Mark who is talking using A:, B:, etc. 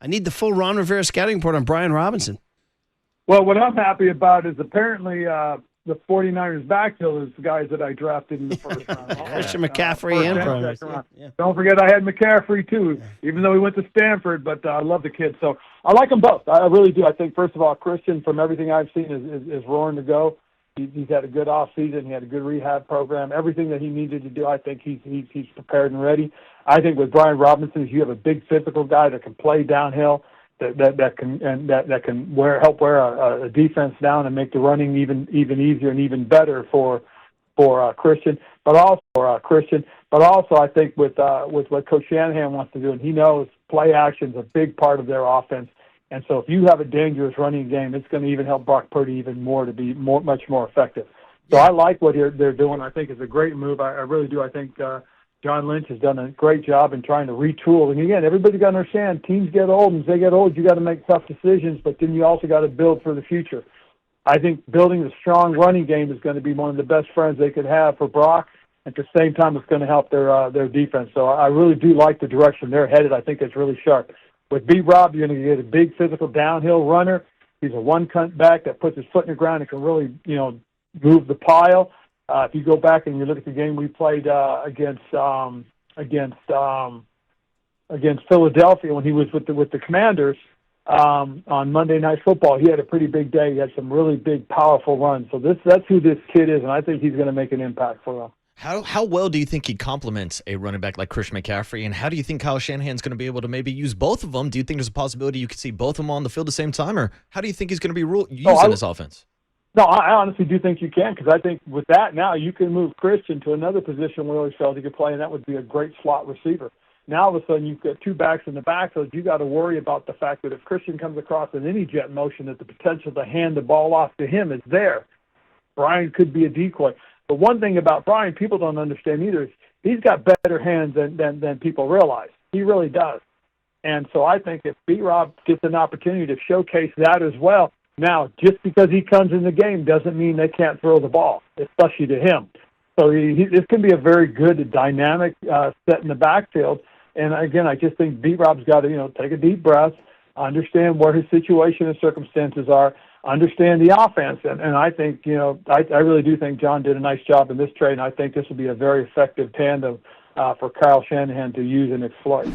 A: I need the full Ron Rivera scouting report on Brian Robinson.
B: Well, what I'm happy about is apparently the 49ers backfield is the guys that I drafted in the first round.
A: Christian McCaffrey and Brian.
B: Don't forget I had McCaffrey too, even though he went to Stanford, but I love the kid. So I like them both. I really do. I think, first of all, Christian, from everything I've seen, is roaring to go. He's had a good off season. He had a good rehab program. Everything that he needed to do, I think he's prepared and ready. I think with Brian Robinson, you have a big physical guy that can play downhill, that can help wear a defense down and make the running even easier and even better for Christian. But also I think with what Coach Shanahan wants to do, and he knows play action is a big part of their offense. And so if you have a dangerous running game, it's going to even help Brock Purdy even more to be much more effective. So I like what they're doing. I think it's a great move. I really do. I think John Lynch has done a great job in trying to retool. And again, everybody's got to understand, teams get old, and as they get old, you got to make tough decisions, but then you also got to build for the future. I think building a strong running game is going to be one of the best friends they could have for Brock. At the same time, it's going to help their defense. So I really do like the direction they're headed. I think it's really sharp. With B-Rob, you're going to get a big physical downhill runner. He's a one-cut back that puts his foot in the ground and can really, move the pile. If you go back and you look at the game we played against Philadelphia when he was with the Commanders on Monday Night Football, he had a pretty big day. He had some really big, powerful runs. So that's who this kid is, and I think he's going to make an impact for them.
C: How well do you think he complements a running back like Christian McCaffrey, and how do you think Kyle Shanahan's going to be able to maybe use both of them? Do you think there's a possibility you could see both of them on the field at the same time, or how do you think he's going to be using this offense?
B: No, I honestly do think you can, because I think with that now you can move Christian to another position we always felt he could play, and that would be a great slot receiver. Now all of a sudden you've got two backs in the backfield. You got to worry about the fact that if Christian comes across in any jet motion, that the potential to hand the ball off to him is there. Brian could be a decoy. But one thing about Brian people don't understand either is he's got better hands than people realize. He really does. And so I think if B-Rob gets an opportunity to showcase that as well, now just because he comes in the game doesn't mean they can't throw the ball, especially to him. So this can be a very good dynamic set in the backfield. And again, I just think B-Rob's got to take a deep breath, understand where his situation and circumstances are, understand the offense, and I think I really do think John did a nice job in this trade, and I think this will be a very effective tandem for Kyle Shanahan to use and exploit.